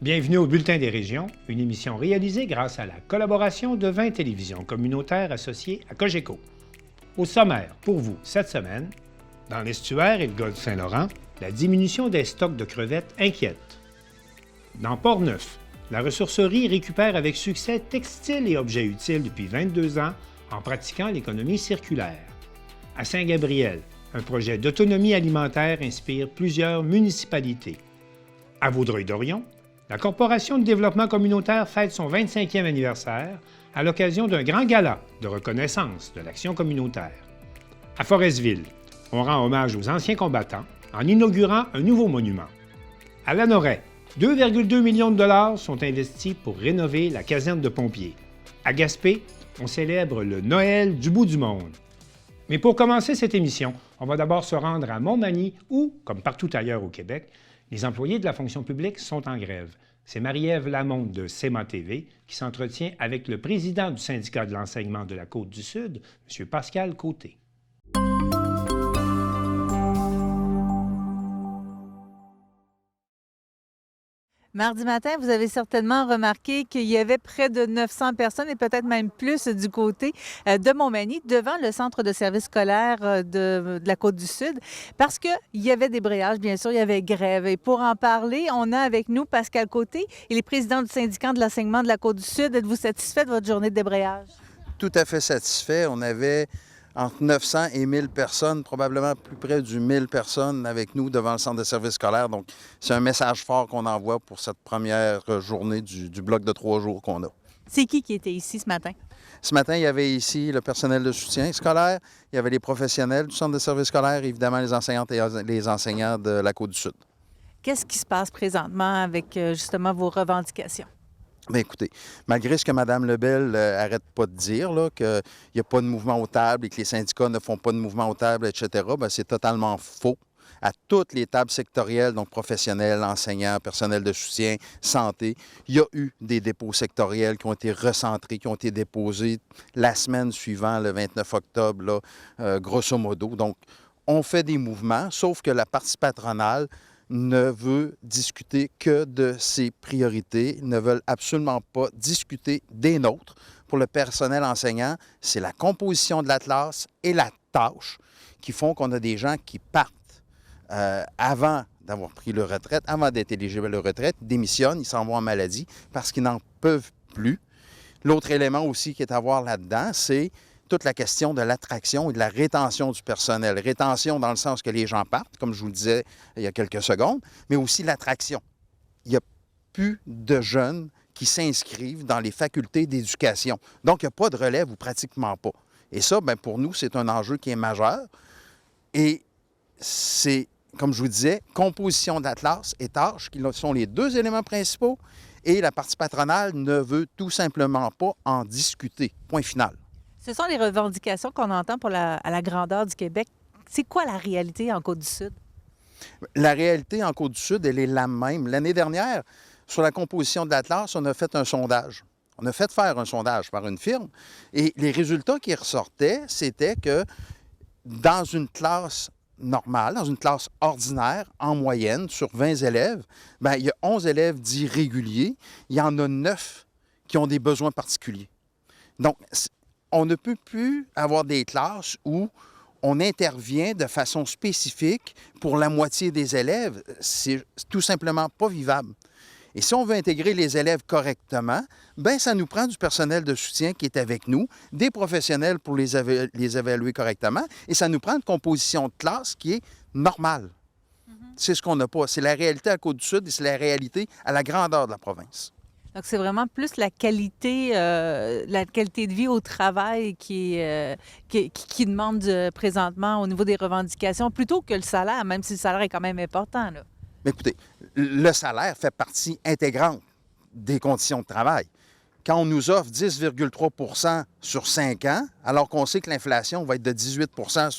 Bienvenue au Bulletin des régions, une émission réalisée grâce à la collaboration de 20 télévisions communautaires associées à Cogeco. Au sommaire, pour vous, cette semaine, dans l'estuaire et le golfe Saint-Laurent, la diminution des stocks de crevettes inquiète. Dans Port-Neuf, la ressourcerie récupère avec succès textiles et objets utiles depuis 22 ans en pratiquant l'économie circulaire. À Saint-Gabriel, un projet d'autonomie alimentaire inspire plusieurs municipalités. À Vaudreuil-Dorion, la Corporation de développement communautaire fête son 25e anniversaire à l'occasion d'un grand gala de reconnaissance de l'action communautaire. À Forestville, on rend hommage aux anciens combattants en inaugurant un nouveau monument. À Lanoraie, 2,2 millions de dollars sont investis pour rénover la caserne de pompiers. À Gaspé, on célèbre le Noël du bout du monde. Mais pour commencer cette émission, on va d'abord se rendre à Montmagny où, comme partout ailleurs au Québec, les employés de la fonction publique sont en grève. C'est Marie-Ève Lamonde de CEMA TV qui s'entretient avec le président du syndicat de l'enseignement de la Côte-du-Sud, M. Pascal Côté. Mardi matin, vous avez certainement remarqué qu'il y avait près de 900 personnes et peut-être même plus du côté de Montmagny devant le centre de service scolaire de la Côte-du-Sud parce qu'il y avait débrayage, bien sûr, il y avait grève. Et pour en parler, on a avec nous Pascal Côté, il est président du syndicat de l'enseignement de la Côte-du-Sud. Êtes-vous satisfait de votre journée de débrayage? Tout à fait satisfait. On avait entre 900 et 1000 personnes, probablement plus près du 1000 personnes avec nous devant le centre de service scolaire. Donc, c'est un message fort qu'on envoie pour cette première journée du bloc de 3 jours qu'on a. C'est qui était ici ce matin? Ce matin, il y avait ici le personnel de soutien scolaire, il y avait les professionnels du centre de service scolaire, évidemment les enseignantes et les enseignants de la Côte-du-Sud. Qu'est-ce qui se passe présentement avec justement vos revendications? Bien, écoutez, malgré ce que Mme Lebel n'arrête pas de dire, qu'il n'y a pas de mouvement aux tables et que les syndicats ne font pas de mouvement aux tables, etc., bien, c'est totalement faux. À toutes les tables sectorielles, donc professionnels, enseignants, personnel de soutien, santé, il y a eu des dépôts sectoriels qui ont été recentrés, qui ont été déposés la semaine suivante, le 29 octobre, grosso modo. Donc, on fait des mouvements, sauf que la partie patronale ne veut discuter que de ses priorités, ne veulent absolument pas discuter des nôtres. Pour le personnel enseignant, c'est la composition de la classe et la tâche qui font qu'on a des gens qui partent avant d'avoir pris leur retraite, avant d'être éligibles à leur retraite, démissionnent, ils s'en vont en maladie parce qu'ils n'en peuvent plus. L'autre élément aussi qui est à voir là-dedans, c'est toute la question de l'attraction et de la rétention du personnel. Rétention dans le sens que les gens partent, comme je vous le disais il y a quelques secondes, mais aussi l'attraction. Il n'y a plus de jeunes qui s'inscrivent dans les facultés d'éducation. Donc, il n'y a pas de relève ou pratiquement pas. Et ça, bien, pour nous, c'est un enjeu qui est majeur. Et c'est, comme je vous disais, composition de la classe et tâches qui sont les deux éléments principaux. Et la partie patronale ne veut tout simplement pas en discuter. Point final. Ce sont les revendications qu'on entend à la grandeur du Québec. C'est quoi la réalité en Côte-du-Sud? La réalité en Côte-du-Sud, elle est la même. L'année dernière, sur la composition de la classe, on a fait un sondage. On a fait faire un sondage par une firme et les résultats qui ressortaient, c'était que dans une classe normale, dans une classe ordinaire, en moyenne, sur 20 élèves, bien, il y a 11 élèves dits réguliers. Il y en a 9 qui ont des besoins particuliers. Donc, on ne peut plus avoir des classes où on intervient de façon spécifique pour la moitié des élèves. C'est tout simplement pas vivable. Et si on veut intégrer les élèves correctement, bien, ça nous prend du personnel de soutien qui est avec nous, des professionnels pour les évaluer correctement, et ça nous prend une composition de classe qui est normale. C'est ce qu'on n'a pas. C'est la réalité à Côte-du-Sud et c'est la réalité à la grandeur de la province. Donc, c'est vraiment plus la qualité de vie au travail qui demande présentement au niveau des revendications, plutôt que le salaire, même si le salaire est quand même important, là. Mais écoutez, le salaire fait partie intégrante des conditions de travail. Quand on nous offre 10,3 % sur 5 ans, alors qu'on sait que l'inflation va être de 18 %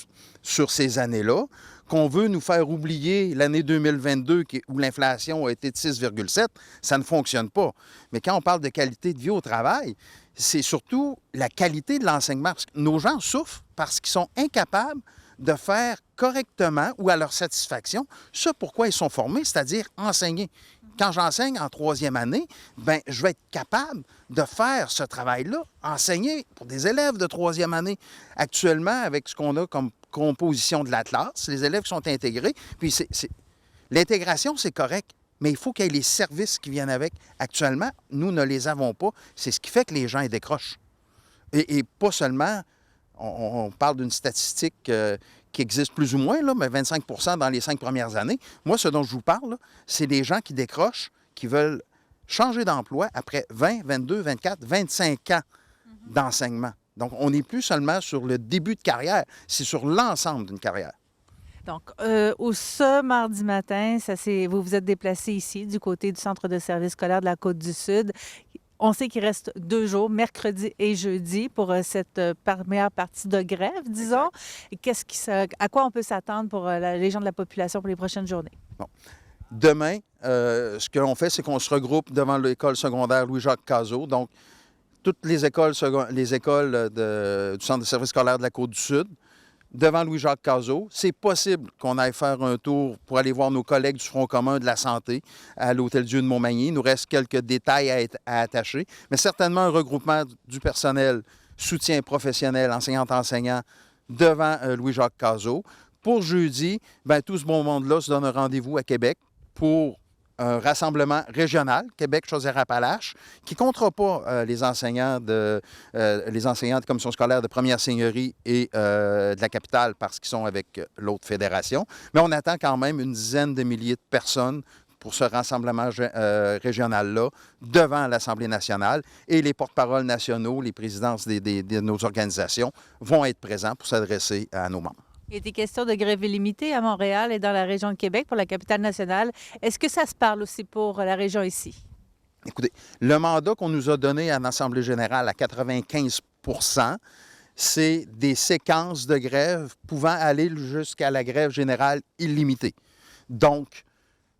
sur ces années-là, qu'on veut nous faire oublier l'année 2022 où l'inflation a été de 6,7, ça ne fonctionne pas. Mais quand on parle de qualité de vie au travail, c'est surtout la qualité de l'enseignement. Parce que nos gens souffrent parce qu'ils sont incapables de faire correctement ou à leur satisfaction ce pourquoi ils sont formés, c'est-à-dire enseigner. quand j'enseigne en troisième année, bien, je vais être capable de faire ce travail-là, enseigner pour des élèves de troisième année. Actuellement, avec ce qu'on a comme composition de la classe, les élèves qui sont intégrés, puis l'intégration, c'est correct, mais il faut qu'il y ait les services qui viennent avec. Actuellement, nous ne les avons pas. C'est ce qui fait que les gens ils décrochent. Et pas seulement, on parle d'une statistique qui existe plus ou moins, là, mais 25 dans les 5 premières années. Moi, ce dont je vous parle, là, c'est des gens qui décrochent, qui veulent changer d'emploi après 20, 22, 24, 25 ans d'enseignement. Donc, on n'est plus seulement sur le début de carrière, c'est sur l'ensemble d'une carrière. Donc, ce mardi matin, vous vous êtes déplacé ici, du côté du Centre de service scolaire de la Côte-du-Sud. On sait qu'il reste 2 jours, mercredi et jeudi, pour cette première partie de grève, disons. À quoi on peut s'attendre pour les gens de la population pour les prochaines journées? Bon. Demain, ce que l'on fait, c'est qu'on se regroupe devant l'école secondaire Louis-Jacques Cazot. Donc, toutes les écoles du Centre de service scolaire de la Côte-du-Sud, devant Louis-Jacques Cazot. C'est possible qu'on aille faire un tour pour aller voir nos collègues du Front commun de la santé à l'Hôtel-Dieu de Montmagny. Il nous reste quelques détails à attacher, mais certainement un regroupement du personnel soutien professionnel, enseignante-enseignant, devant Louis-Jacques Cazot. Pour jeudi, bien, tout ce bon monde-là se donne un rendez-vous à Québec pour un rassemblement régional, Québec-Chaudière-Appalaches, qui ne comptera pas les enseignants de commission scolaire de première seigneurie et de la capitale parce qu'ils sont avec l'autre fédération. Mais on attend quand même une dizaine de milliers de personnes pour ce rassemblement régional-là devant l'Assemblée nationale. Et les porte-paroles nationaux, les présidences de nos organisations vont être présents pour s'adresser à nos membres. Il était question de grève illimitée à Montréal et dans la région de Québec pour la capitale nationale. Est-ce que ça se parle aussi pour la région ici? Écoutez, le mandat qu'on nous a donné à l'Assemblée générale à 95 %, c'est des séquences de grève pouvant aller jusqu'à la grève générale illimitée. Donc,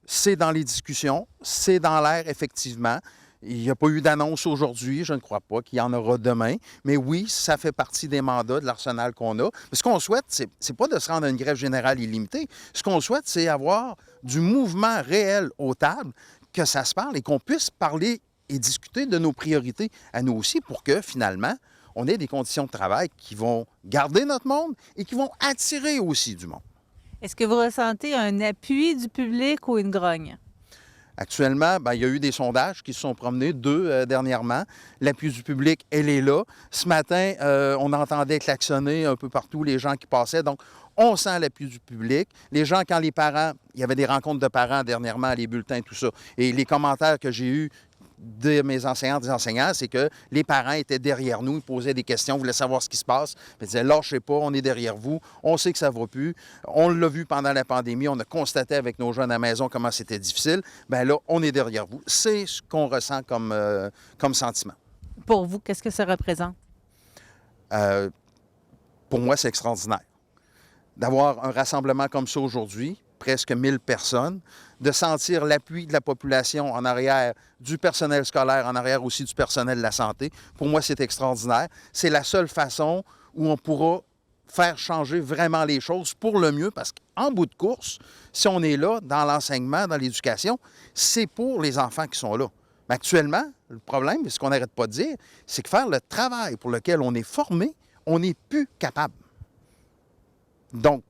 c'est dans les discussions, c'est dans l'air, effectivement. Il n'y a pas eu d'annonce aujourd'hui, je ne crois pas qu'il y en aura demain. Mais oui, ça fait partie des mandats, de l'arsenal qu'on a. Mais ce qu'on souhaite, c'est pas de se rendre à une grève générale illimitée. Ce qu'on souhaite, c'est avoir du mouvement réel aux tables, que ça se parle et qu'on puisse parler et discuter de nos priorités à nous aussi pour que, finalement, on ait des conditions de travail qui vont garder notre monde et qui vont attirer aussi du monde. Est-ce que vous ressentez un appui du public ou une grogne? Actuellement, bien, il y a eu des sondages qui se sont promenés, 2 dernièrement. L'appui du public, elle est là. Ce matin, on entendait klaxonner un peu partout les gens qui passaient. Donc, on sent l'appui du public. Les gens, quand les parents, il y avait des rencontres de parents dernièrement, les bulletins, tout ça. Et les commentaires que j'ai eus de mes enseignantes et enseignants, c'est que les parents étaient derrière nous, ils posaient des questions, voulaient savoir ce qui se passe. Ils disaient, lâchez pas, on est derrière vous, on sait que ça ne va plus. On l'a vu pendant la pandémie, on a constaté avec nos jeunes à la maison comment c'était difficile. Bien là, on est derrière vous. C'est ce qu'on ressent comme sentiment. Pour vous, qu'est-ce que ça représente? Pour moi, c'est extraordinaire. D'avoir un rassemblement comme ça aujourd'hui, presque 1000 personnes, de sentir l'appui de la population en arrière, du personnel scolaire, en arrière aussi du personnel de la santé. Pour moi, c'est extraordinaire. C'est la seule façon où on pourra faire changer vraiment les choses pour le mieux, parce qu'en bout de course, si on est là dans l'enseignement, dans l'éducation, c'est pour les enfants qui sont là. Mais actuellement, le problème, ce qu'on n'arrête pas de dire, c'est que faire le travail pour lequel on est formé, on n'est plus capable. Donc,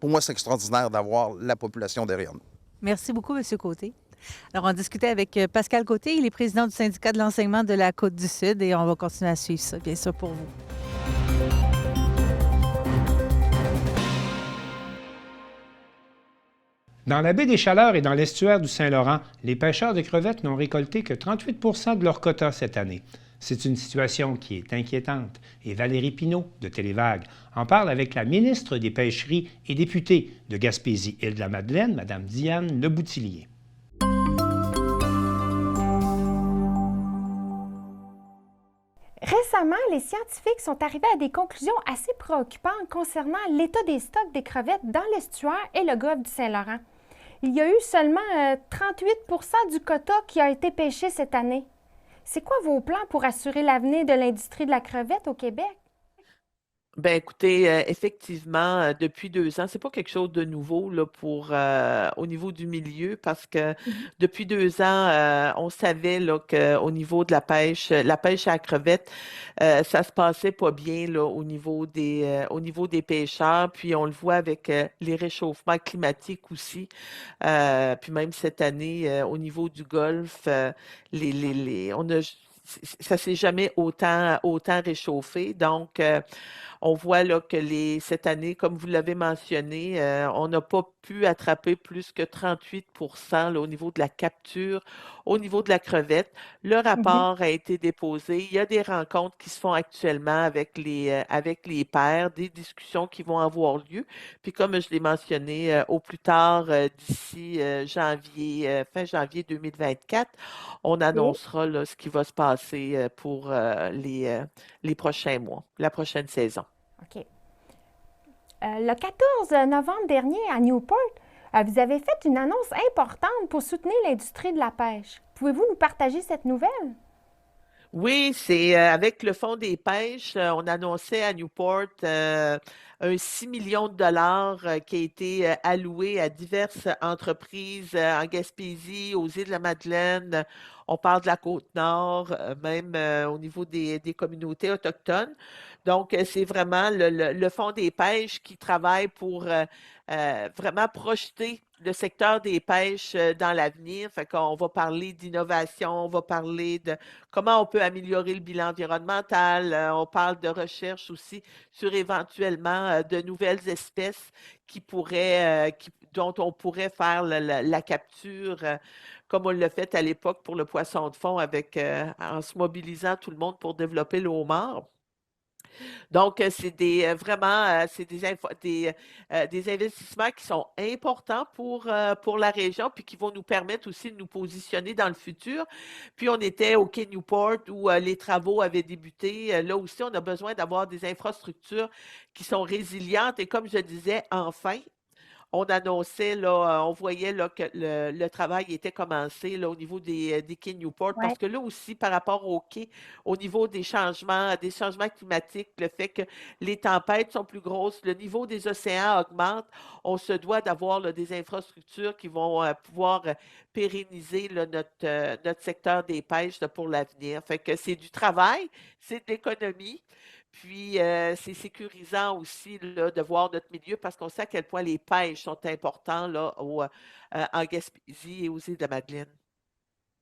pour moi, c'est extraordinaire d'avoir la population derrière nous. Merci beaucoup, M. Côté. Alors, on discutait avec Pascal Côté, il est président du syndicat de l'enseignement de la Côte-du-Sud et on va continuer à suivre ça, bien sûr, pour vous. Dans la baie des Chaleurs et dans l'estuaire du Saint-Laurent, les pêcheurs de crevettes n'ont récolté que 38 % de leur quota cette année. C'est une situation qui est inquiétante et Valérie Pinault de Télévague en parle avec la ministre des Pêcheries et députée de Gaspésie-Île-de-la-Madeleine, Mme Diane Leboutillier. Récemment, les scientifiques sont arrivés à des conclusions assez préoccupantes concernant l'état des stocks des crevettes dans l'estuaire et le golfe du Saint-Laurent. Il y a eu seulement 38 % du quota qui a été pêché cette année. C'est quoi vos plans pour assurer l'avenir de l'industrie de la crevette au Québec? Ben écoutez, effectivement, depuis 2 ans, c'est pas quelque chose de nouveau là, au niveau du milieu parce que Mhm. depuis 2 ans, on savait là, qu'au niveau de la pêche à la crevette, ça se passait pas bien là, au niveau des pêcheurs. Puis on le voit avec les réchauffements climatiques aussi. Puis même cette année, au niveau du Golfe, ça s'est jamais autant réchauffé. Donc, on voit là que cette année, comme vous l'avez mentionné, on n'a pas pu attraper plus que 38 là, au niveau de la capture, au niveau de la crevette. Le Mhm. rapport a été déposé. Il y a des rencontres qui se font actuellement avec les pairs, des discussions qui vont avoir lieu. Puis comme je l'ai mentionné, au plus tard, d'ici fin janvier 2024, on OK. annoncera là, ce qui va se passer pour les prochains mois, la prochaine saison. OK. Le 14 novembre dernier, à Newport, vous avez fait une annonce importante pour soutenir l'industrie de la pêche. Pouvez-vous nous partager cette nouvelle? Oui, c'est avec le Fonds des pêches, on annonçait à Newport un 6 millions de dollars qui a été alloué à diverses entreprises en Gaspésie, aux îles de la Madeleine. On parle de la Côte-Nord, même au niveau des communautés autochtones. Donc, c'est vraiment le Fonds des pêches qui travaille pour vraiment projeter le secteur des pêches dans l'avenir. Fait qu'on va parler d'innovation, on va parler de comment on peut améliorer le bilan environnemental. On parle de recherche aussi sur éventuellement de nouvelles espèces dont on pourrait faire la capture, comme on l'a fait à l'époque pour le poisson de fond en se mobilisant tout le monde pour développer le homard. Donc, c'est des investissements qui sont importants pour la région, puis qui vont nous permettre aussi de nous positionner dans le futur. Puis, on était au Quai Newport où les travaux avaient débuté. Là aussi, on a besoin d'avoir des infrastructures qui sont résilientes. Et comme je disais, enfin, on annonçait, là, on voyait là, que le travail était commencé là, au niveau des quais Newport, Ouais. parce que là aussi, par rapport aux quais, au niveau des changements climatiques, le fait que les tempêtes sont plus grosses, le niveau des océans augmente, on se doit d'avoir là, des infrastructures qui vont pouvoir pérenniser là, notre secteur des pêches là, pour l'avenir. Fait que c'est du travail, c'est de l'économie. Puis, c'est sécurisant aussi là, de voir notre milieu parce qu'on sait à quel point les pêches sont importants là, en Gaspésie et aux îles de Madeleine.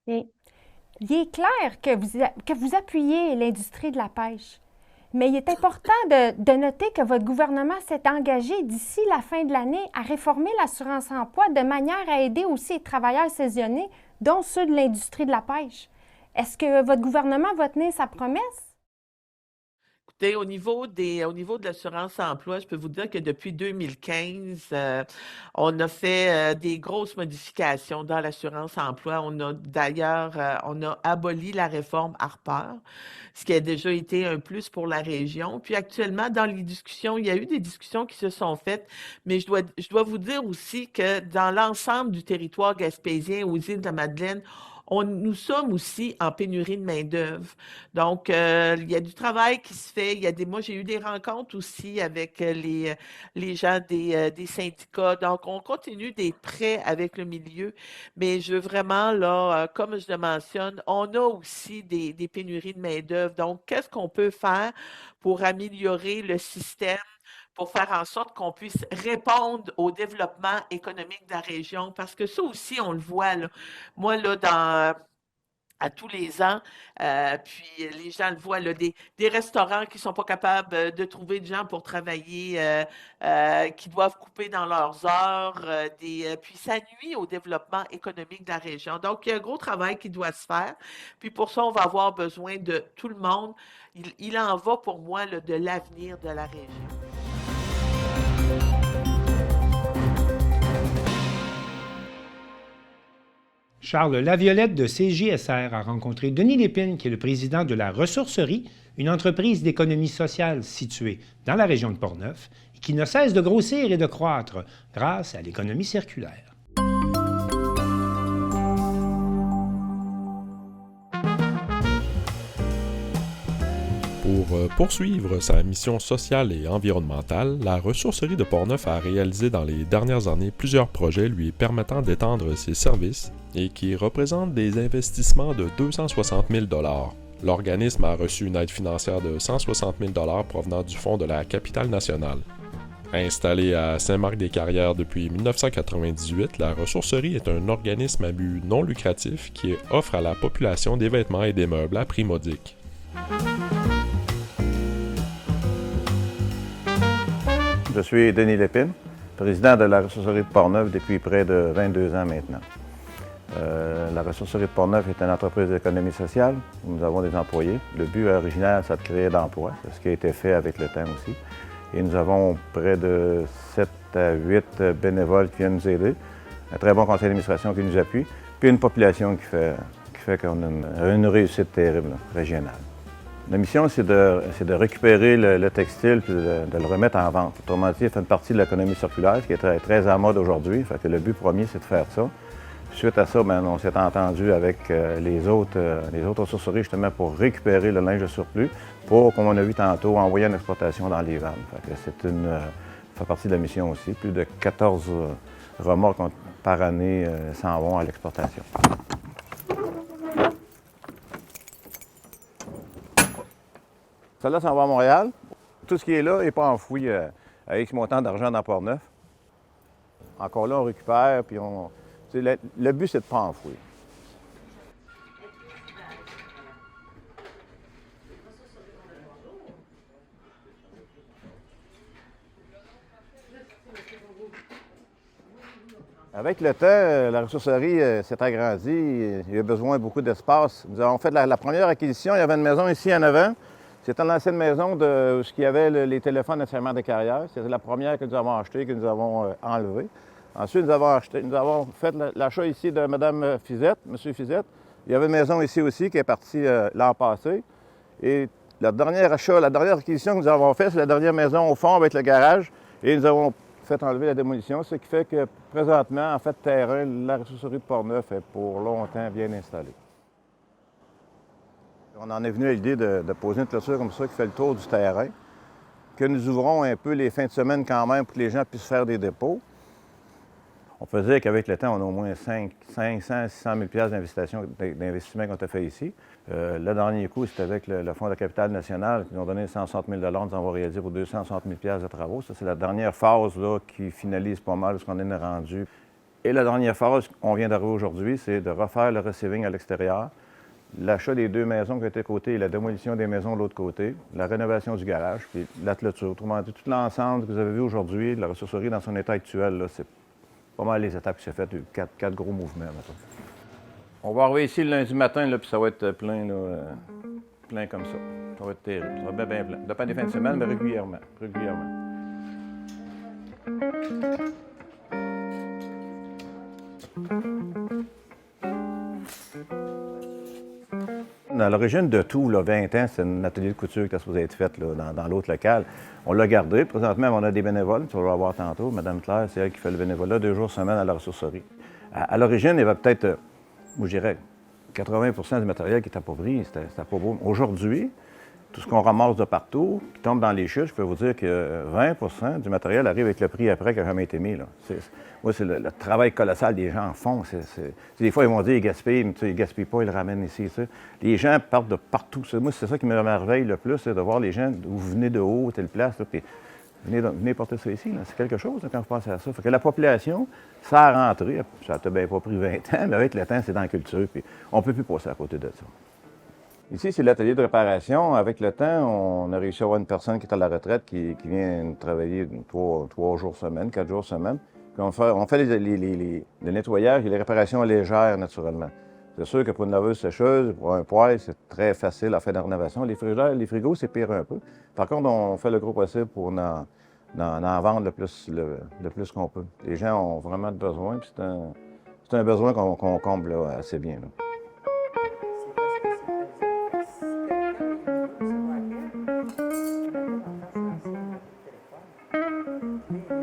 Et il est clair que vous appuyez l'industrie de la pêche, mais il est important de noter que votre gouvernement s'est engagé d'ici la fin de l'année à réformer l'assurance-emploi de manière à aider aussi les travailleurs saisonniers, dont ceux de l'industrie de la pêche. Est-ce que votre gouvernement va tenir sa promesse? Écoutez, au niveau de l'assurance-emploi, je peux vous dire que depuis 2015, on a fait des grosses modifications dans l'assurance-emploi. On a aboli la réforme Harper, ce qui a déjà été un plus pour la région. Puis actuellement, dans les discussions, il y a eu des discussions qui se sont faites, mais je dois vous dire aussi que dans l'ensemble du territoire gaspésien, aux îles de la Madeleine, nous sommes aussi en pénurie de main-d'œuvre. Donc, il y a du travail qui se fait. Moi, j'ai eu des rencontres aussi avec les gens des syndicats. Donc, on continue d'être prêts avec le milieu. Mais je veux vraiment, là, comme je le mentionne, on a aussi des pénuries de main-d'œuvre. Donc, qu'est-ce qu'on peut faire pour améliorer le système? Pour faire en sorte qu'on puisse répondre au développement économique de la région. Parce que ça aussi, on le voit, là. Moi, là, à tous les ans. Puis les gens le voient, là, des restaurants qui ne sont pas capables de trouver des gens pour travailler, qui doivent couper dans leurs heures. Puis ça nuit au développement économique de la région. Donc, il y a un gros travail qui doit se faire. Puis pour ça, on va avoir besoin de tout le monde. Il en va pour moi là, de l'avenir de la région. Charles Laviolette de CJSR a rencontré Denis Lépine, qui est le président de la Ressourcerie, une entreprise d'économie sociale située dans la région de Portneuf et qui ne cesse de grossir et de croître grâce à l'économie circulaire. Pour Pour poursuivre sa mission sociale et environnementale, la ressourcerie de Portneuf a réalisé dans les dernières années plusieurs projets lui permettant d'étendre ses services et qui représentent des investissements de 260 000 $. L'organisme a reçu une aide financière de 160 000 $ provenant du Fonds de la Capitale nationale. Installée à Saint-Marc-des-Carrières depuis 1998, la ressourcerie est un organisme à but non lucratif qui offre à la population des vêtements et des meubles à prix modique. Je suis Denis Lépine, président de la ressourcerie de Portneuf depuis près de 22 ans maintenant. La ressourcerie de Portneuf est une entreprise d'économie sociale. Nous avons des employés. Le but original, c'est de créer d'emplois. C'est ce qui a été fait avec le temps aussi. Et nous avons près de 7 à 8 bénévoles qui viennent nous aider, un très bon conseil d'administration qui nous appuie, puis une population qui fait qu'on a une réussite terrible, régionale. La mission, c'est de récupérer le textile et de le remettre en vente. Autrement dit, ça fait une partie de l'économie circulaire, qui est très, très en mode aujourd'hui. Fait que le but premier, c'est de faire ça. Suite à ça, on s'est entendu avec les autres ressourceries justement pour récupérer le linge de surplus pour, comme on a vu tantôt, envoyer en exportation dans les vannes. Ça fait partie de la mission aussi. Plus de 14 remorques par année s'en vont à l'exportation. Celle-là s'en va à Montréal. Tout ce qui est là n'est pas enfoui à X montant d'argent dans Portneuf. Encore là, on récupère, puis le but, c'est de ne pas enfouir. Avec le temps, la ressourcerie s'est agrandie. Il y a besoin de beaucoup d'espace. Nous avons fait la première acquisition. Il y avait une maison ici en avant. C'était l'ancienne maison où il y avait les téléphones de Saint-Marc-des-Carrières. C'était la première que nous avons achetée, que nous avons enlevée. Ensuite, nous avons fait l'achat ici de Mme Fizette, M. Fizette. Il y avait une maison ici aussi qui est partie l'an passé. Et la dernière acquisition que nous avons faite, c'est la dernière maison au fond avec le garage. Et nous avons fait enlever la démolition, ce qui fait que présentement, en fait, terrain, la ressourcerie de Portneuf est pour longtemps bien installée. On en est venu à l'idée de poser une clôture comme ça qui fait le tour du terrain, que nous ouvrons un peu les fins de semaine quand même pour que les gens puissent faire des dépôts. On peut dire qu'avec le temps, on a au moins 500 600 000 d'investissement qu'on a fait ici. Le dernier coup, c'était avec le Fonds de la Capitale nationale qui nous ont donné 160 000 $. Nous avons réalisé pour 260 000 $ de travaux. Ça, c'est la dernière phase là, qui finalise pas mal ce qu'on est rendu. Et la dernière phase, on vient d'arriver aujourd'hui, c'est de refaire le receiving à l'extérieur, l'achat des 2 maisons qui étaient côté et la démolition des maisons de l'autre côté, la rénovation du garage, puis la clôture. Autrement dit, tout l'ensemble que vous avez vu aujourd'hui, la ressourcerie dans son état actuel, là, c'est pas mal les étapes qui sont faites, 4 gros mouvements. Maintenant. On va arriver ici le lundi matin, là, puis ça va être plein, là, plein comme ça. Ça va être terrible. Ça va être bien plein. Ça dépend des fins de semaine, mais régulièrement. À l'origine de tout, là, 20 ans, c'est un atelier de couture qui était supposé être fait là, dans l'autre local. On l'a gardé. Présentement, on a des bénévoles, tu vas le voir tantôt. Mme Claire, c'est elle qui fait le bénévolat 2 jours semaine à la ressourcerie. À l'origine, il y avait peut-être, moi je dirais, 80 du matériel qui était appauvri. C'était pas beau. Aujourd'hui, tout ce qu'on ramasse de partout, qui tombe dans les chutes, je peux vous dire que 20 du matériel arrive avec le prix après qui n'a jamais été mis. Là. Moi, c'est le travail colossal des gens font. Des fois, ils vont dire qu'ils gaspillent, mais ils ne gaspillent pas, ils le ramènent ici. T'sais. Les gens partent de partout. Moi, c'est ça qui me merveille le plus, c'est de voir les gens où vous venez de haut, telle place, là, puis venez porter ça ici. C'est quelque chose là, quand vous pensez à ça. Fait que la population, ça a rentré. Ça n'a bien pas pris 20 ans, mais avec le temps, c'est dans la culture. Puis on ne peut plus passer à côté de ça. Ici, c'est l'atelier de réparation. Avec le temps, on a réussi à avoir une personne qui est à la retraite qui vient travailler 3 jours semaine, 4 jours semaine. Puis on fait le nettoyage et les réparations légères, naturellement. C'est sûr que pour une laveuse sécheuse, pour un poêle, c'est très facile à faire de la rénovation. Les frigos, c'est pire un peu. Par contre, on fait le gros possible pour en vendre le plus qu'on peut. Les gens ont vraiment besoin, puis c'est un besoin qu'on comble là, assez bien. Là.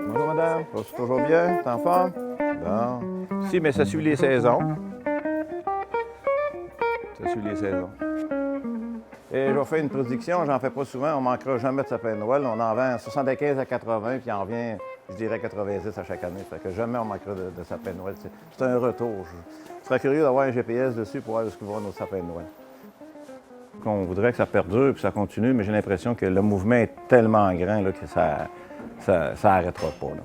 Bonjour madame, c'est toujours bien? T'es en forme? Bon. Si, mais ça suit les saisons. Ça suit les saisons. Et je vais faire une prédiction, j'en fais pas souvent, on manquera jamais de sapin de Noël. On en vend 75 à 80, puis il en vient, je dirais, 90 à chaque année. Fait que jamais on manquera de sapin de Noël. C'est un retour. Je serais curieux d'avoir un GPS dessus pour voir où vont nos sapins de Noël. On voudrait que ça perdure puis ça continue, mais j'ai l'impression que le mouvement est tellement grand là, que ça n'arrêtera pas. Là.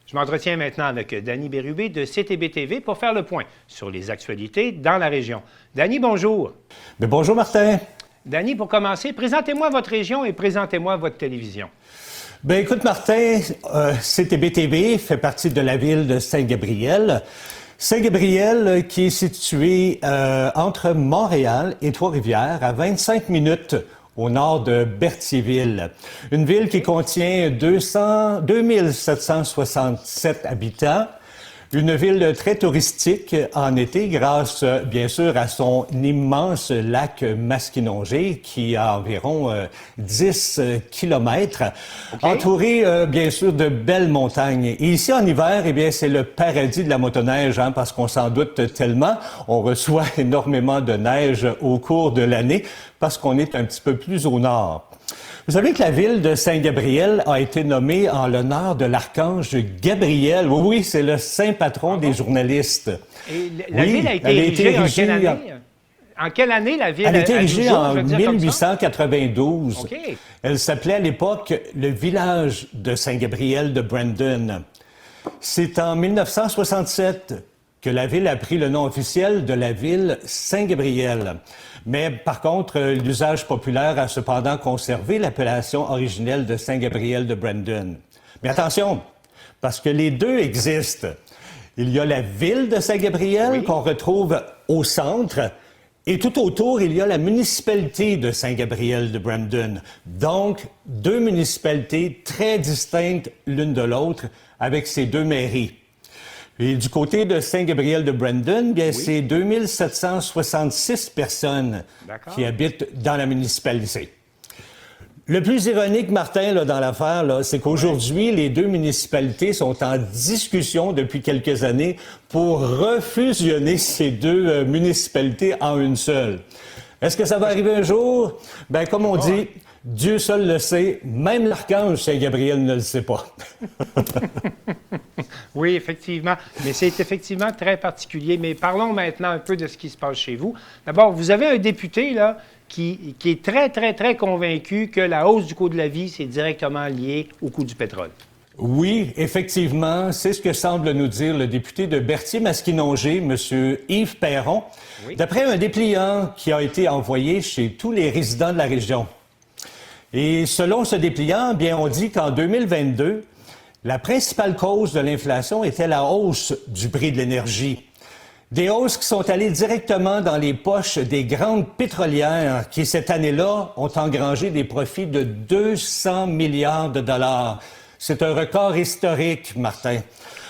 Je m'entretiens maintenant avec Danny Bérubé de CTB-TV pour faire le point sur les actualités dans la région. Danny, bonjour. Bien, bonjour, Martin. Danny, pour commencer, présentez-moi votre région et présentez-moi votre télévision. Bien, écoute, Martin, CTB-TV fait partie de la ville de Saint-Gabriel. Saint-Gabriel qui est situé entre Montréal et Trois-Rivières, à 25 minutes au nord de Berthierville. Une ville qui contient 2767 habitants. Une ville très touristique en été grâce, bien sûr, à son immense lac Masquinongé qui a environ 10 kilomètres, entouré, bien sûr, de belles montagnes. Et ici, en hiver, eh bien, c'est le paradis de la motoneige, hein, parce qu'on s'en doute tellement. On reçoit énormément de neige au cours de l'année parce qu'on est un petit peu plus au nord. Vous savez que la ville de Saint-Gabriel a été nommée en l'honneur de l'archange Gabriel. Oui, c'est le saint patron des journalistes. Et la ville a été érigée en quelle année? En quelle année la ville a été érigée en 1892. Okay. Elle s'appelait à l'époque le village de Saint-Gabriel de Brandon. C'est en 1967 que la ville a pris le nom officiel de la ville Saint-Gabriel. Mais par contre, l'usage populaire a cependant conservé l'appellation originelle de Saint-Gabriel de Brandon. Mais attention, parce que les deux existent. Il y a la ville de Saint-Gabriel qu'on retrouve au centre et tout autour, il y a la municipalité de Saint-Gabriel de Brandon. Donc, deux municipalités très distinctes l'une de l'autre avec ces deux mairies. Et du côté de Saint-Gabriel de Brandon, bien, c'est 2766 personnes qui habitent dans la municipalité. Le plus ironique, Martin, là, dans l'affaire, là, c'est qu'aujourd'hui, les deux municipalités sont en discussion depuis quelques années pour refusionner ces deux municipalités en une seule. Est-ce que ça va arriver un jour? Bien, comme on dit, Dieu seul le sait, même l'archange Saint-Gabriel ne le sait pas. Oui, effectivement. Mais c'est effectivement très particulier. Mais parlons maintenant un peu de ce qui se passe chez vous. D'abord, vous avez un député là, qui est très, très, très convaincu que la hausse du coût de la vie, c'est directement lié au coût du pétrole. Oui, effectivement, c'est ce que semble nous dire le député de Berthier-Masquinongé, M. Yves Perron, d'après un dépliant qui a été envoyé chez tous les résidents de la région. Et selon ce dépliant, bien, on dit qu'en 2022, la principale cause de l'inflation était la hausse du prix de l'énergie. Des hausses qui sont allées directement dans les poches des grandes pétrolières qui, cette année-là, ont engrangé des profits de 200 milliards de dollars. C'est un record historique, Martin.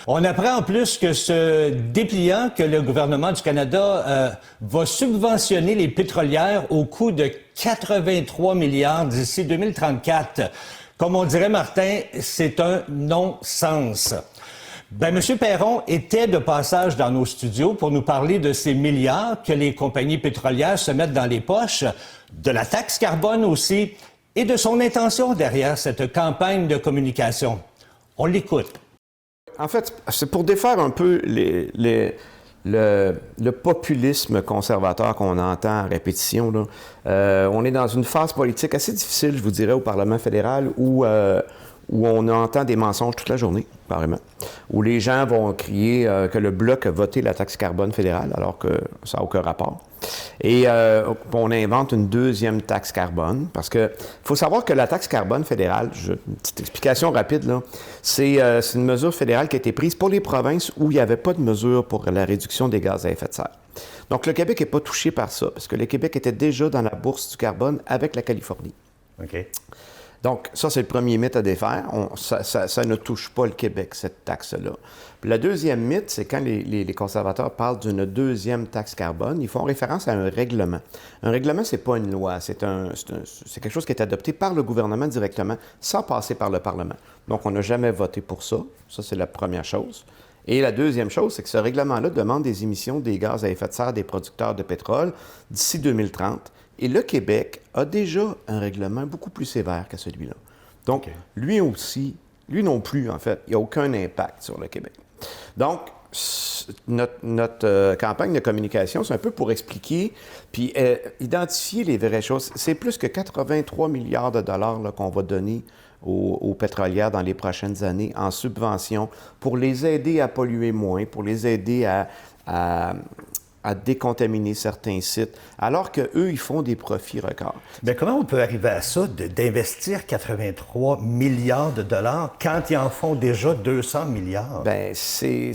On apprend en plus que ce dépliant que le gouvernement du Canada va subventionner les pétrolières au coût de 83 milliards d'ici 2034. Comme on dirait, Martin, c'est un non-sens. Ben, M. Perron était de passage dans nos studios pour nous parler de ces milliards que les compagnies pétrolières se mettent dans les poches, de la taxe carbone aussi, et de son intention derrière cette campagne de communication. On l'écoute. En fait, c'est pour défaire un peu le populisme conservateur qu'on entend à répétition. Là. On est dans une phase politique assez difficile, je vous dirais, au Parlement fédéral où on entend des mensonges toute la journée, carrément, où les gens vont crier que le Bloc a voté la taxe carbone fédérale, alors que ça n'a aucun rapport. Et on invente une deuxième taxe carbone, parce que faut savoir que la taxe carbone fédérale, une petite explication rapide, là, c'est une mesure fédérale qui a été prise pour les provinces où il n'y avait pas de mesure pour la réduction des gaz à effet de serre. Donc le Québec n'est pas touché par ça, parce que le Québec était déjà dans la bourse du carbone avec la Californie. OK. Donc, ça, c'est le premier mythe à défaire. Ça ne touche pas le Québec, cette taxe-là. Puis le deuxième mythe, c'est quand les conservateurs parlent d'une deuxième taxe carbone, ils font référence à un règlement. Un règlement, c'est pas une loi, c'est quelque chose qui est adopté par le gouvernement directement, sans passer par le Parlement. Donc, on n'a jamais voté pour ça. Ça, c'est la première chose. Et la deuxième chose, c'est que ce règlement-là demande des émissions des gaz à effet de serre des producteurs de pétrole d'ici 2030. Et le Québec a déjà un règlement beaucoup plus sévère que celui-là. Donc, lui non plus, en fait, il n'y a aucun impact sur le Québec. Donc, notre campagne de communication, c'est un peu pour expliquer puis identifier les vraies choses. C'est plus que 83 milliards de dollars là, qu'on va donner aux pétrolières dans les prochaines années en subvention pour les aider à polluer moins, pour les aider à décontaminer certains sites, alors qu'eux, ils font des profits records. Bien, comment on peut arriver à ça, d'investir 83 milliards de dollars quand ils en font déjà 200 milliards? Bien, c'est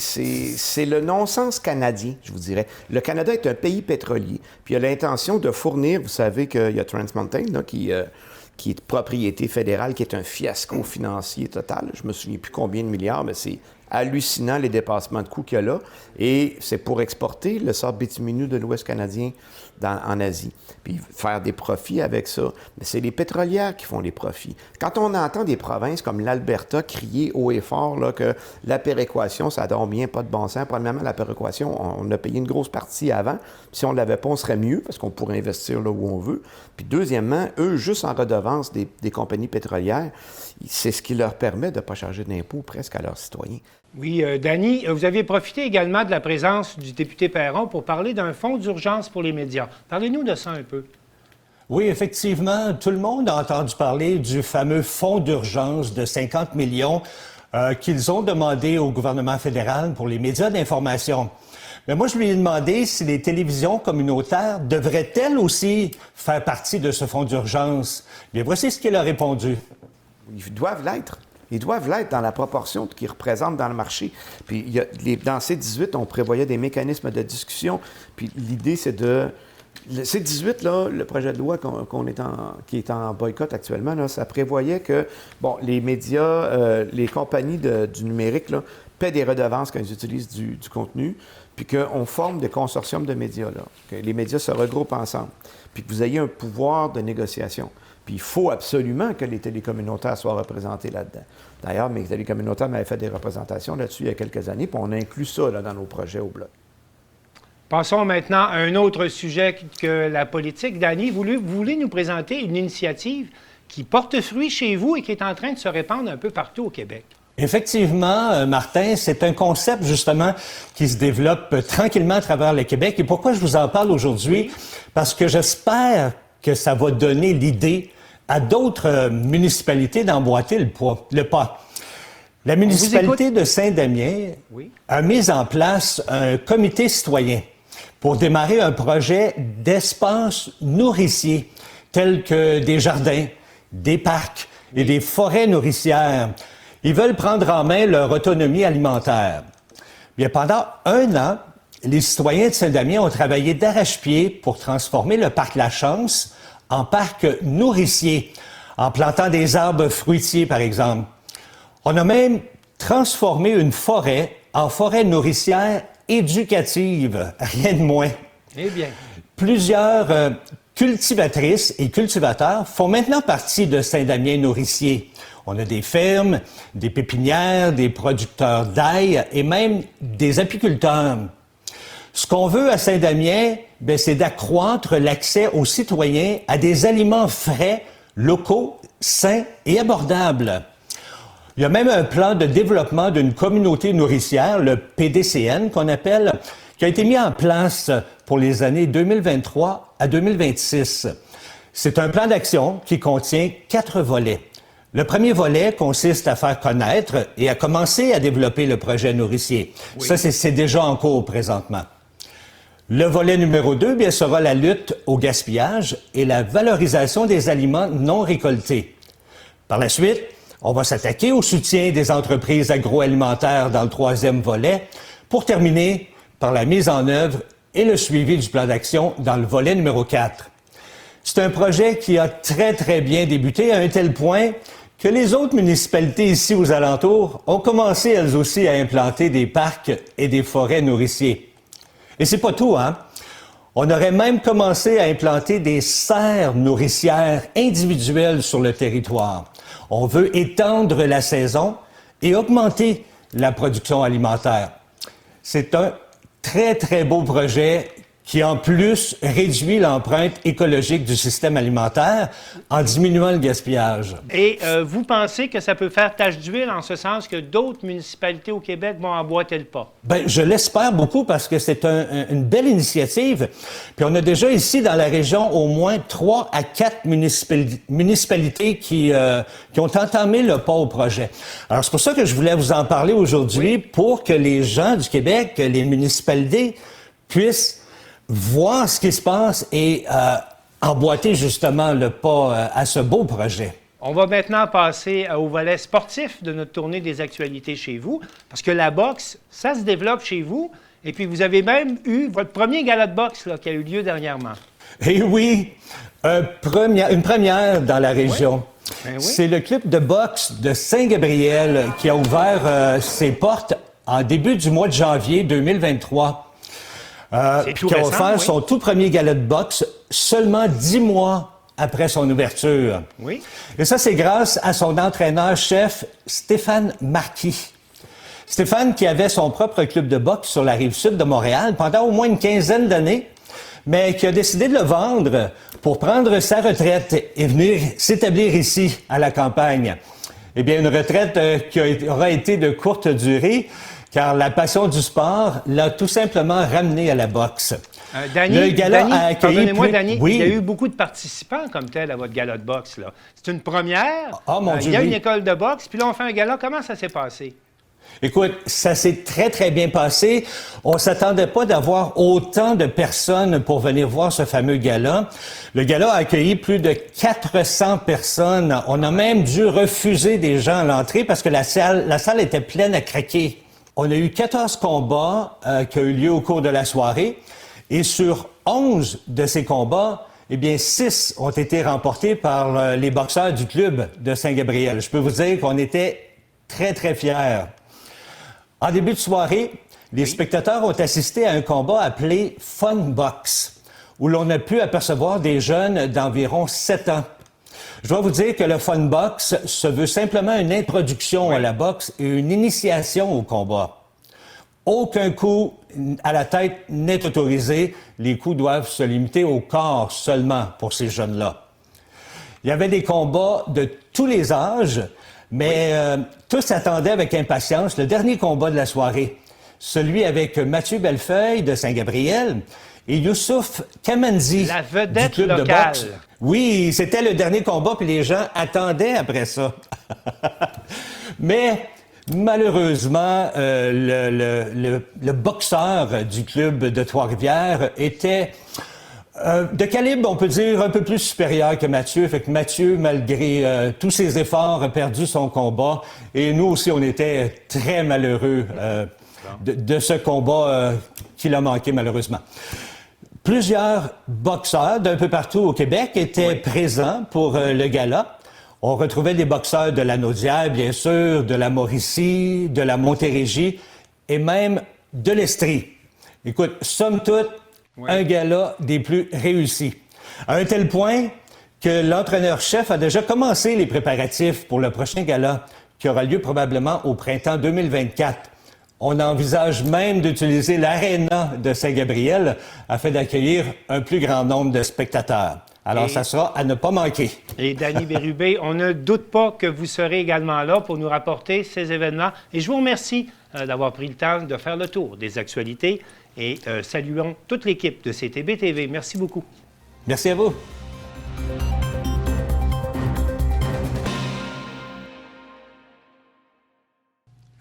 le non-sens canadien, je vous dirais. Le Canada est un pays pétrolier, puis il a l'intention de fournir, vous savez qu'il y a Trans Mountain, là, qui est de propriété fédérale, qui est un fiasco financier total. Je me souviens plus combien de milliards, mais c'est hallucinant les dépassements de coûts qu'il y a là. Et c'est pour exporter le sable bitumineux de l'Ouest canadien en Asie, puis faire des profits avec ça. Mais c'est les pétrolières qui font les profits. Quand on entend des provinces comme l'Alberta crier haut et fort là, que la péréquation, ça donne bien pas de bon sens. Premièrement, la péréquation, on a payé une grosse partie avant. Puis si on ne l'avait pas, on serait mieux parce qu'on pourrait investir là où on veut. Puis deuxièmement, eux, juste en redevance des compagnies pétrolières, c'est ce qui leur permet de ne pas charger d'impôts presque à leurs citoyens. Oui, Dany, vous avez profité également de la présence du député Perron pour parler d'un fonds d'urgence pour les médias. Parlez-nous de ça un peu. Oui, effectivement, tout le monde a entendu parler du fameux fonds d'urgence de 50 millions qu'ils ont demandé au gouvernement fédéral pour les médias d'information. Mais moi, je lui ai demandé si les télévisions communautaires devraient-elles aussi faire partie de ce fonds d'urgence. Bien, voici ce qu'il a répondu. Ils doivent l'être. Ils doivent l'être dans la proportion qu'ils représentent dans le marché. Puis dans C-18, on prévoyait des mécanismes de discussion. Puis l'idée, c'est de... Le C-18, là, le projet de loi qui est en boycott actuellement, là, ça prévoyait que les médias, les compagnies du numérique là, paient des redevances quand ils utilisent du contenu, puis qu'on forme des consortiums de médias, là, que les médias se regroupent ensemble, puis que vous ayez un pouvoir de négociation. Puis il faut absolument que les télécommunautaires soient représentés là-dedans. D'ailleurs, mes télécommunautaires m'avaient fait des représentations là-dessus il y a quelques années, puis on inclut ça là, dans nos projets au Bloc. Passons maintenant à un autre sujet que la politique. Dany, vous voulez nous présenter une initiative qui porte fruit chez vous et qui est en train de se répandre un peu partout au Québec. Effectivement, Martin, c'est un concept justement qui se développe tranquillement à travers le Québec. Et pourquoi je vous en parle aujourd'hui? Parce que j'espère que ça va donner l'idée à d'autres municipalités d'emboîter le pas. La municipalité de Saint-Damien a mis en place un comité citoyen pour démarrer un projet d'espace nourricier, tels que des jardins, des parcs et des forêts nourricières. Ils veulent prendre en main leur autonomie alimentaire. Bien, pendant 1 an, les citoyens de Saint-Damien ont travaillé d'arrache-pied pour transformer le parc La Chance en parc nourricier, en plantant des arbres fruitiers, par exemple. On a même transformé une forêt en forêt nourricière éducative, rien de moins. Eh bien. Plusieurs cultivatrices et cultivateurs font maintenant partie de Saint-Damien nourricier. On a des fermes, des pépinières, des producteurs d'ail et même des apiculteurs. Ce qu'on veut à Saint-Damien, c'est d'accroître l'accès aux citoyens à des aliments frais, locaux, sains et abordables. Il y a même un plan de développement d'une communauté nourricière, le PDCN qu'on appelle, qui a été mis en place pour les années 2023 à 2026. C'est un plan d'action qui contient 4 volets. Le premier volet consiste à faire connaître et à commencer à développer le projet nourricier. Oui. Ça, c'est déjà en cours présentement. Le volet numéro 2, sera la lutte au gaspillage et la valorisation des aliments non récoltés. Par la suite, on va s'attaquer au soutien des entreprises agroalimentaires dans le 3e volet pour terminer par la mise en œuvre et le suivi du plan d'action dans le volet numéro 4. C'est un projet qui a très, très bien débuté à un tel point que les autres municipalités ici aux alentours ont commencé elles aussi à implanter des parcs et des forêts nourriciers. Et c'est pas tout, hein? On aurait même commencé à implanter des serres nourricières individuelles sur le territoire. On veut étendre la saison et augmenter la production alimentaire. C'est un très, très beau projet qui, en plus, réduit l'empreinte écologique du système alimentaire en diminuant le gaspillage. Et vous pensez que ça peut faire tache d'huile en ce sens que d'autres municipalités au Québec vont emboîter le pas? Bien, je l'espère beaucoup parce que c'est une belle initiative. Puis on a déjà ici dans la région au moins 3 à 4 municipalités qui ont entamé le pas au projet. Alors c'est pour ça que je voulais vous en parler aujourd'hui pour que les gens du Québec, que les municipalités puissent voir ce qui se passe et emboîter justement le pas à ce beau projet. On va maintenant passer au volet sportif de notre tournée des actualités chez vous, parce que la boxe, ça se développe chez vous, et puis vous avez même eu votre premier gala de boxe là, qui a eu lieu dernièrement. Eh oui, une première dans la région. Oui. Ben oui. C'est le club de boxe de Saint-Gabriel qui a ouvert ses portes en début du mois de janvier 2023. Qui a offert son tout premier gala de boxe seulement 10 mois après son ouverture. Oui. Et ça, c'est grâce à son entraîneur-chef, Stéphane Marquis. Stéphane qui avait son propre club de boxe sur la rive-sud de Montréal pendant au moins une quinzaine d'années, mais qui a décidé de le vendre pour prendre sa retraite et venir s'établir ici, à la campagne. Eh bien, une retraite qui aura été de courte durée, car la passion du sport l'a tout simplement ramené à la boxe. Danny, pardonnez-moi, Danny, oui. Il y a eu beaucoup de participants comme tel à votre gala de boxe. Là. C'est une première. Oh, mon Dieu, il y a oui. une école de boxe, puis là, on fait un gala. Comment ça s'est passé? Écoute, ça s'est très, très bien passé. On s'attendait pas d'avoir autant de personnes pour venir voir ce fameux gala. Le gala a accueilli plus de 400 personnes. On a même dû refuser des gens à l'entrée parce que la salle était pleine à craquer. On a eu 14 combats qui ont eu lieu au cours de la soirée. Et sur 11 de ces combats, eh bien, 6 ont été remportés par les boxeurs du club de Saint-Gabriel. Je peux vous dire qu'on était très, très fiers. En début de soirée, les spectateurs ont assisté à un combat appelé Fun Box, où l'on a pu apercevoir des jeunes d'environ 7 ans. Je dois vous dire que le Fun Box se veut simplement une introduction à la boxe et une initiation au combat. Aucun coup à la tête n'est autorisé. Les coups doivent se limiter au corps seulement pour ces jeunes-là. Il y avait des combats de tous les âges, mais tous attendaient avec impatience le dernier combat de la soirée, celui avec Mathieu Bellefeuille de Saint-Gabriel et Youssouf Kamenzi la vedette du club locale. de boxe. Oui, c'était le dernier combat, puis les gens attendaient après ça. Mais malheureusement, le boxeur du club de Trois-Rivières était de calibre, on peut dire, un peu plus supérieur que Mathieu. Fait que Mathieu, malgré tous ses efforts, a perdu son combat. Et nous aussi, on était très malheureux de ce combat qu'il a manqué, malheureusement. Plusieurs boxeurs d'un peu partout au Québec étaient présents pour le gala. On retrouvait des boxeurs de la Naudière, bien sûr, de la Mauricie, de la Montérégie et même de l'Estrie. Écoute, somme toute, un gala des plus réussis. À un tel point que l'entraîneur-chef a déjà commencé les préparatifs pour le prochain gala qui aura lieu probablement au printemps 2024. On envisage même d'utiliser l'aréna de Saint-Gabriel afin d'accueillir un plus grand nombre de spectateurs. Alors, ça sera à ne pas manquer. Et Danny Bérubé, on ne doute pas que vous serez également là pour nous rapporter ces événements. Et je vous remercie d'avoir pris le temps de faire le tour des actualités et saluons toute l'équipe de CTB-TV. Merci beaucoup. Merci à vous.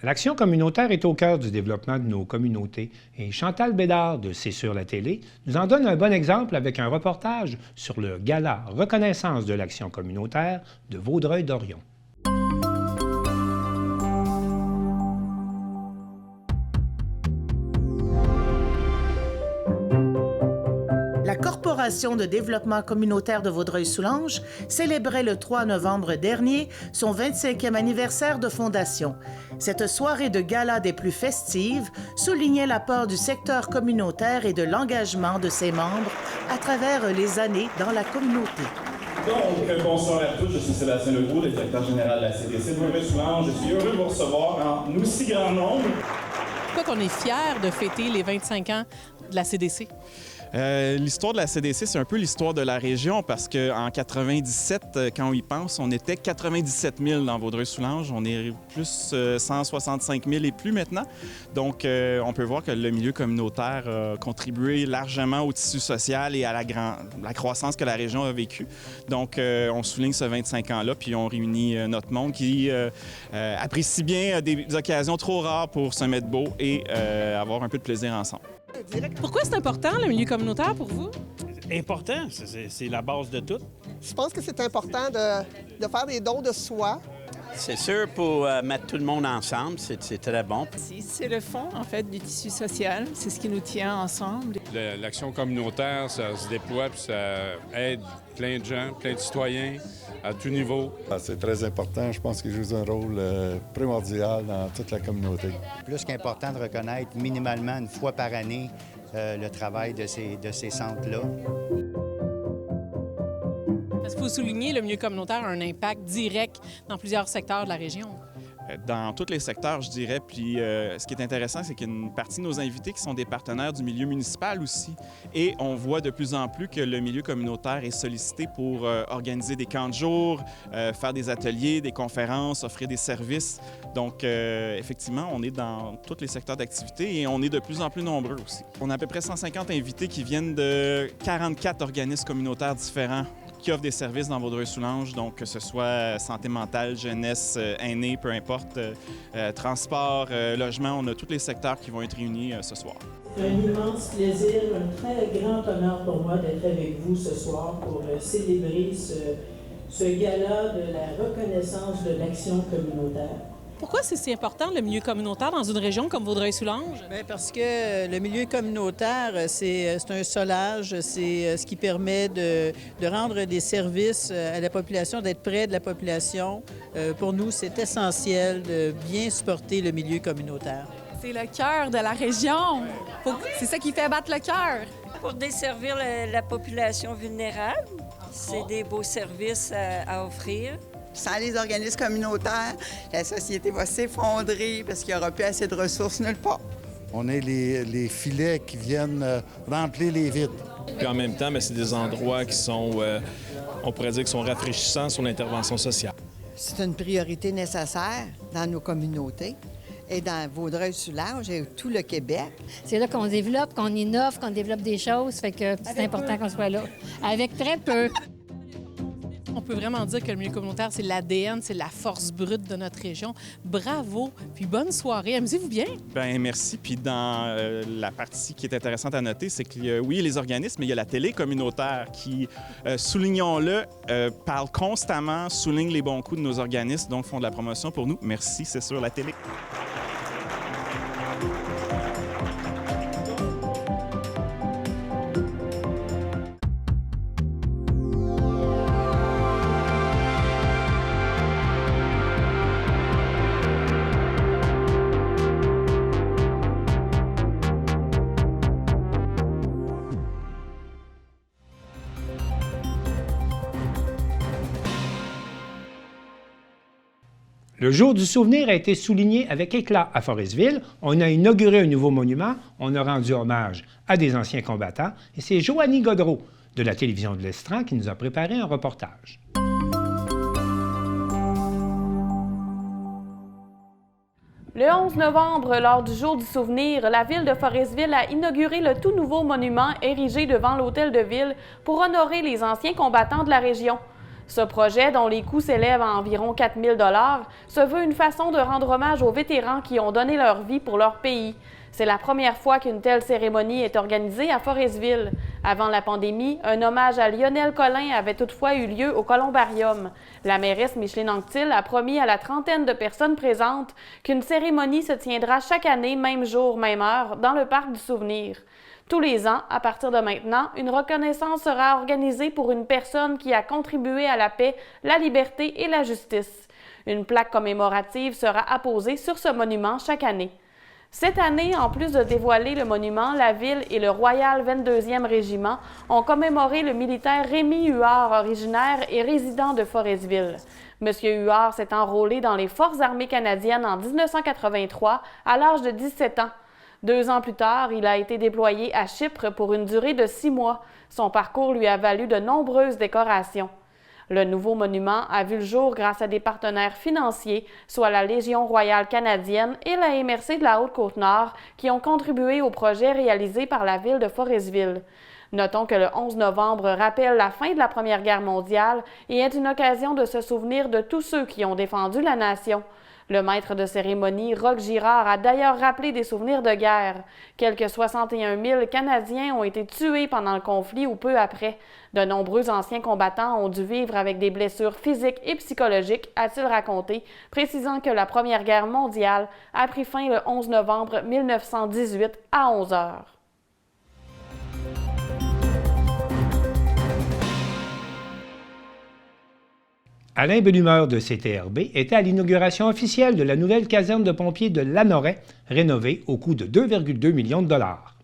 L'action communautaire est au cœur du développement de nos communautés et Chantal Bédard de C'est sur la télé nous en donne un bon exemple avec un reportage sur le gala Reconnaissance de l'action communautaire de Vaudreuil-Dorion. La Corporation de développement communautaire de Vaudreuil-Soulanges célébrait le 3 novembre dernier son 25e anniversaire de fondation. Cette soirée de gala des plus festives soulignait l'apport du secteur communautaire et de l'engagement de ses membres à travers les années dans la communauté. Donc, bonsoir à tous, je suis Sébastien Legault, le directeur général de la CDC de Vaudreuil-Soulanges. Je suis heureux de vous recevoir en aussi grand nombre. Pourquoi qu'on est fiers de fêter les 25 ans de la CDC? L'histoire de la CDC, c'est un peu l'histoire de la région parce qu'en 97, quand on y pense, on était 97 000 dans Vaudreuil-Soulanges. On est plus 165 000 et plus maintenant. Donc, on peut voir que le milieu communautaire a contribué largement au tissu social et à la croissance que la région a vécue. Donc, on souligne ce 25 ans-là, puis on réunit notre monde qui apprécie bien des occasions trop rares pour se mettre beau et avoir un peu de plaisir ensemble. Pourquoi c'est important, le milieu communautaire, pour vous? Important, c'est la base de tout. Je pense que c'est important de faire des dons de soi. C'est sûr, pour mettre tout le monde ensemble, c'est très bon. C'est le fond, en fait, du tissu social. C'est ce qui nous tient ensemble. L'action communautaire, ça se déploie puis ça aide plein de gens, plein de citoyens à tout niveau. C'est très important. Je pense qu'il joue un rôle primordial dans toute la communauté. Plus qu'important de reconnaître minimalement une fois par année le travail de ces centres-là. Parce qu'il faut souligner, le milieu communautaire a un impact direct dans plusieurs secteurs de la région. Dans tous les secteurs, je dirais. Puis ce qui est intéressant, c'est qu'il y a une partie de nos invités qui sont des partenaires du milieu municipal aussi. Et on voit de plus en plus que le milieu communautaire est sollicité pour organiser des camps de jour, faire des ateliers, des conférences, offrir des services. Donc, effectivement, on est dans tous les secteurs d'activité et on est de plus en plus nombreux aussi. On a à peu près 150 invités qui viennent de 44 organismes communautaires différents qui offrent des services dans Vaudreuil-Soulanges, donc que ce soit santé mentale, jeunesse, aînés, peu importe, transport, logement, on a tous les secteurs qui vont être réunis ce soir. C'est un immense plaisir, un très grand honneur pour moi d'être avec vous ce soir pour célébrer ce gala de la reconnaissance de l'action communautaire. Pourquoi c'est si important, le milieu communautaire, dans une région comme Vaudreuil-Soulanges? Bien, parce que le milieu communautaire, c'est un solage, c'est ce qui permet de rendre des services à la population, d'être près de la population. Pour nous, c'est essentiel de bien supporter le milieu communautaire. C'est le cœur de la région. C'est ça qui fait battre le cœur. Pour desservir la population vulnérable, c'est des beaux services à offrir. Sans les organismes communautaires, la société va s'effondrer parce qu'il n'y aura plus assez de ressources nulle part. On est les filets qui viennent remplir les vides. Puis en même temps, c'est des endroits qui sont, on pourrait dire, qui sont rafraîchissants sur l'intervention sociale. C'est une priorité nécessaire dans nos communautés et dans Vaudreuil-Soulanges et tout le Québec. C'est là qu'on développe, qu'on innove, qu'on développe des choses, fait que c'est important qu'on soit là. Avec très peu. On peut vraiment dire que le milieu communautaire, c'est l'ADN, c'est la force brute de notre région. Bravo, puis bonne soirée. Amusez-vous bien? Bien, merci. Puis dans la partie qui est intéressante à noter, c'est qu'il y a, oui, les organismes, mais il y a la télé communautaire qui, soulignons-le, parle constamment, souligne les bons coups de nos organismes, donc font de la promotion pour nous. Merci, c'est sur la télé. Le jour du souvenir a été souligné avec éclat à Forestville. On a inauguré un nouveau monument, on a rendu hommage à des anciens combattants et c'est Joanie Godreau de la télévision de l'Estran qui nous a préparé un reportage. Le 11 novembre, lors du Jour du souvenir, la ville de Forestville a inauguré le tout nouveau monument érigé devant l'hôtel de ville pour honorer les anciens combattants de la région. Ce projet, dont les coûts s'élèvent à environ 4 000 $, se veut une façon de rendre hommage aux vétérans qui ont donné leur vie pour leur pays. C'est la première fois qu'une telle cérémonie est organisée à Forestville. Avant la pandémie, un hommage à Lionel Collin avait toutefois eu lieu au Columbarium. La mairesse Micheline Anctil a promis à la trentaine de personnes présentes qu'une cérémonie se tiendra chaque année, même jour, même heure, dans le parc du souvenir. Tous les ans, à partir de maintenant, une reconnaissance sera organisée pour une personne qui a contribué à la paix, la liberté et la justice. Une plaque commémorative sera apposée sur ce monument chaque année. Cette année, en plus de dévoiler le monument, la Ville et le Royal 22e Régiment ont commémoré le militaire Rémi Huard, originaire et résident de Forestville. Monsieur Huard s'est enrôlé dans les Forces armées canadiennes en 1983 à l'âge de 17 ans. 2 ans plus tard, il a été déployé à Chypre pour une durée de 6 mois. Son parcours lui a valu de nombreuses décorations. Le nouveau monument a vu le jour grâce à des partenaires financiers, soit la Légion royale canadienne et la MRC de la Haute-Côte-Nord, qui ont contribué au projet réalisé par la Ville de Forestville. Notons que le 11 novembre rappelle la fin de la Première Guerre mondiale et est une occasion de se souvenir de tous ceux qui ont défendu la nation. Le maître de cérémonie, Roch Girard, a d'ailleurs rappelé des souvenirs de guerre. Quelques 61 000 Canadiens ont été tués pendant le conflit ou peu après. De nombreux anciens combattants ont dû vivre avec des blessures physiques et psychologiques, a-t-il raconté, précisant que la Première Guerre mondiale a pris fin le 11 novembre 1918 à 11 heures. Alain Belumeur de CTRB était à l'inauguration officielle de la nouvelle caserne de pompiers de Lanoret, rénovée au coût de 2,2 millions de dollars.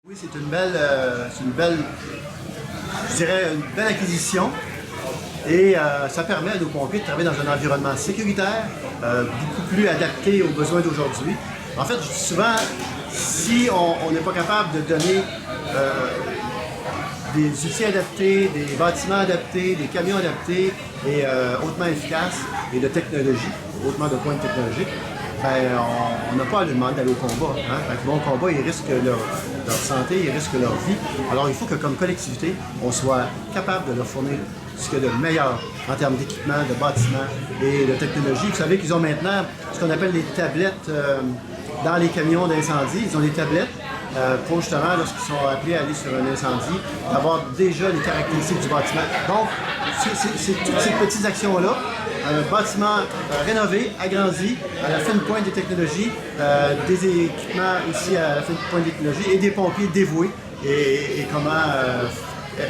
Oui, c'est une belle, je dirais, une belle acquisition. Et ça permet à nos pompiers de travailler dans un environnement sécuritaire, beaucoup plus adapté aux besoins d'aujourd'hui. En fait, je dis souvent, si on n'est pas capable de donner des outils adaptés, des bâtiments adaptés, des camions adaptés et hautement efficaces et de technologie, hautement de pointe technologique, ben, on n'a pas à leur demander d'aller au combat. Hein? Quand ils vont au combat, ils risquent leur santé, ils risquent leur vie. Alors il faut que comme collectivité, on soit capable de leur fournir ce qu'il y a de meilleur en termes d'équipement, de bâtiments et de technologie. Vous savez qu'ils ont maintenant ce qu'on appelle les tablettes dans les camions d'incendie. Ils ont des tablettes pour justement, lorsqu'ils sont appelés à aller sur un incendie, d'avoir déjà les caractéristiques du bâtiment. Donc, c'est toutes ces petites actions-là. Un bâtiment rénové, agrandi, à la fine pointe des technologies, des équipements aussi à la fine pointe des technologies et des pompiers dévoués et comment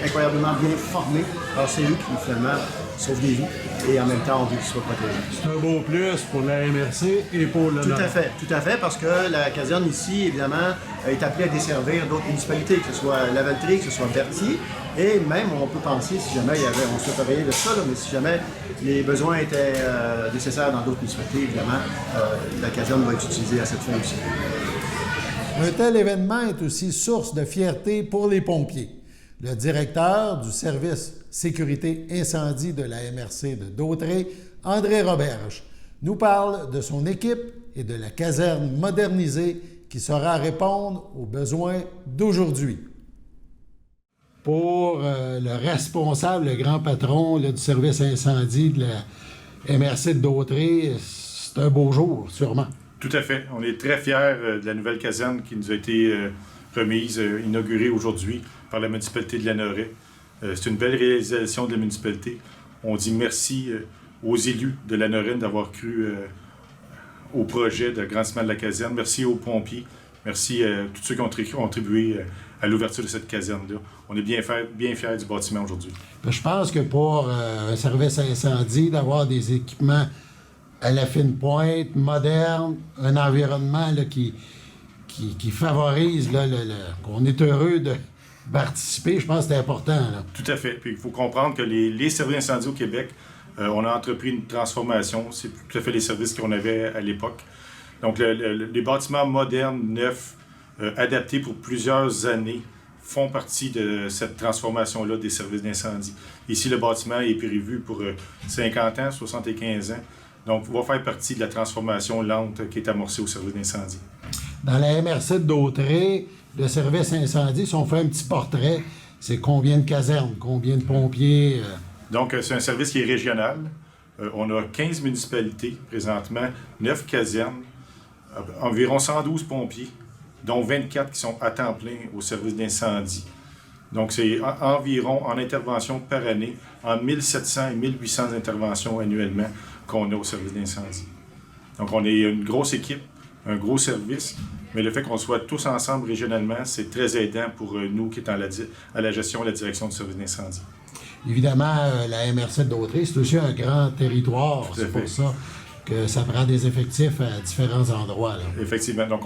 incroyablement bien formés. Alors, c'est eux qui, finalement, sauvent des vies et en même temps, on veut qu'ils soient protégés. C'est un beau plus pour la MRC et pour le Tout à fait, parce que la caserne ici, évidemment, est appelée à desservir d'autres municipalités, que ce soit Lavaltrie, que ce soit Berthier, et même, on peut penser, si jamais on se fait travailler de ça, là, mais si jamais les besoins étaient nécessaires dans d'autres municipalités, évidemment, la caserne va être utilisée à cette fin aussi. Un tel événement est aussi source de fierté pour les pompiers. Le directeur du service sécurité incendie de la MRC de Dautrey, André Roberge, nous parle de son équipe et de la caserne modernisée qui saura répondre aux besoins d'aujourd'hui. Pour le responsable, le grand patron là, du service incendie de la MRC de Dautrey, c'est un beau jour, sûrement. Tout à fait. On est très fiers de la nouvelle caserne qui nous a été remise, inaugurée aujourd'hui par la municipalité de Lanoret. C'est une belle réalisation de la municipalité. On dit merci aux élus de Lanoret d'avoir cru au projet d'agrandissement de la caserne. Merci aux pompiers. Merci à tous ceux qui ont contribué à l'ouverture de cette caserne-là. On est bien fiers du bâtiment aujourd'hui. Je pense que pour un service incendie, d'avoir des équipements à la fine pointe, moderne, un environnement là, qui favorise, là, qu'on est heureux de participer, je pense que c'est important. Là. Tout à fait. Puis il faut comprendre que les services d'incendie au Québec, on a entrepris une transformation. C'est tout à fait les services qu'on avait à l'époque. Donc les bâtiments modernes, neufs, adaptés pour plusieurs années, font partie de cette transformation-là des services d'incendie. Ici, le bâtiment est prévu pour 50 ans, 75 ans. Donc, il va faire partie de la transformation lente qui est amorcée au service d'incendie. Dans la MRC de Dautrey, le service incendie, si on fait un petit portrait, c'est combien de casernes, combien de pompiers? Donc, c'est un service qui est régional. On a 15 municipalités présentement, 9 casernes, environ 112 pompiers, dont 24 qui sont à temps plein au service d'incendie. Donc, c'est environ en intervention par année, en 1700 et 1800 interventions annuellement qu'on a au service d'incendie. Donc, on est une grosse équipe, un gros service, mais le fait qu'on soit tous ensemble régionalement, c'est très aidant pour nous qui sommes à la gestion et la direction du service d'incendie. Évidemment, la MRC de Dautrey, c'est aussi un grand territoire. C'est pour ça que ça prend des effectifs à différents endroits. Là. Effectivement. Donc,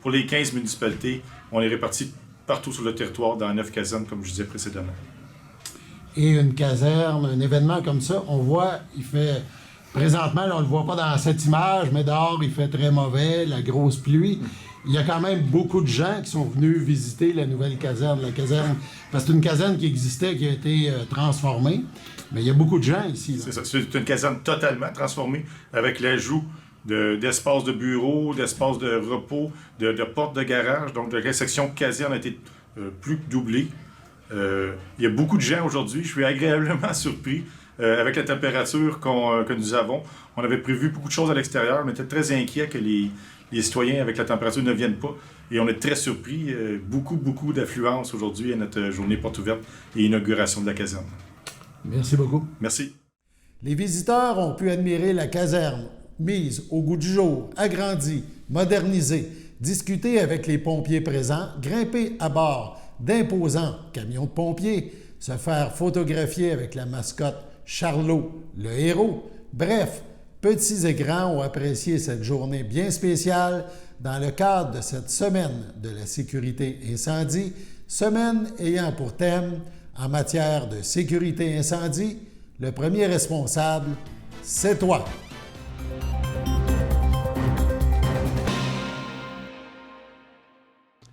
pour les 15 municipalités, on est répartis partout sur le territoire dans 9 casernes, comme je disais précédemment. Et une caserne, un événement comme ça, on voit, il fait... Présentement, là, on ne le voit pas dans cette image, mais dehors, il fait très mauvais, la grosse pluie. Il y a quand même beaucoup de gens qui sont venus visiter la nouvelle caserne. La caserne, parce que c'est une caserne qui existait, qui a été transformée. Mais il y a beaucoup de gens ici. Là. C'est ça. C'est une caserne totalement transformée, avec l'ajout d'espaces de bureaux, d'espaces de repos, de portes de garage. Donc, la section caserne a été plus que doublée. Il y a beaucoup de gens aujourd'hui. Je suis agréablement surpris avec la température que nous avons. On avait prévu beaucoup de choses à l'extérieur. On était très inquiets que les citoyens, avec la température, ne viennent pas. Et on est très surpris. Beaucoup d'affluence aujourd'hui à notre journée porte ouverte et inauguration de la caserne. Merci beaucoup. Merci. Les visiteurs ont pu admirer la caserne, mise au goût du jour, agrandie, modernisée, discuter avec les pompiers présents, grimper à bord d'imposants camions de pompiers, se faire photographier avec la mascotte Charlot, le héros. Bref, petits et grands ont apprécié cette journée bien spéciale dans le cadre de cette semaine de la sécurité incendie, semaine ayant pour thème, en matière de sécurité incendie, le premier responsable, c'est toi.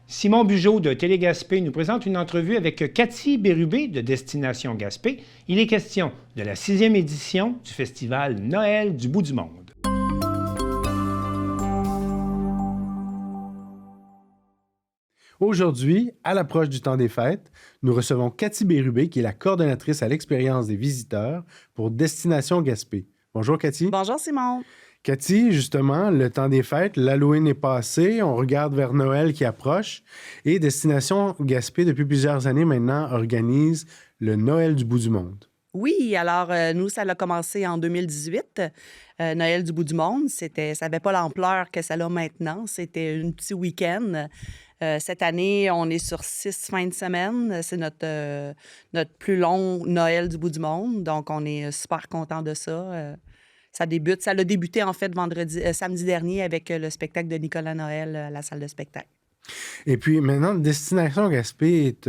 Simon Bugeaud de Télé-Gaspé nous présente une entrevue avec Cathy Bérubé de Destination Gaspé. Il est question de la 6e édition du festival Noël du bout du monde. Aujourd'hui, à l'approche du temps des fêtes, nous recevons Cathy Bérubé, qui est la coordonnatrice à l'expérience des visiteurs pour Destination Gaspé. Bonjour Cathy. Bonjour Simon. Cathy, justement, le temps des fêtes, l'Halloween est passé, on regarde vers Noël qui approche et Destination Gaspé, depuis plusieurs années maintenant, organise le Noël du bout du monde. Oui, alors nous, ça a commencé en 2018, Noël du bout du monde. Ça n'avait pas l'ampleur que ça a maintenant, c'était un petit week-end. Cette année, on est sur 6 fins de semaine. C'est notre plus long Noël du bout du monde, donc on est super contents de ça. Ça a débuté en fait samedi dernier avec le spectacle de Nicolas Noël à la salle de spectacle. Et puis maintenant, Destination Gaspé est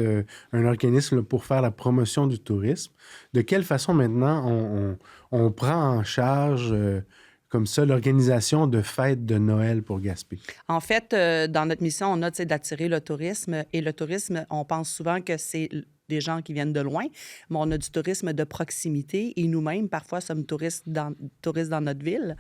un organisme pour faire la promotion du tourisme. De quelle façon maintenant on prend en charge comme ça l'organisation de fêtes de Noël pour Gaspé? En fait, dans notre mission, on a d'attirer le tourisme. Et le tourisme, on pense souvent que c'est des gens qui viennent de loin, mais on a du tourisme de proximité et nous-mêmes, parfois, sommes touristes dans notre ville.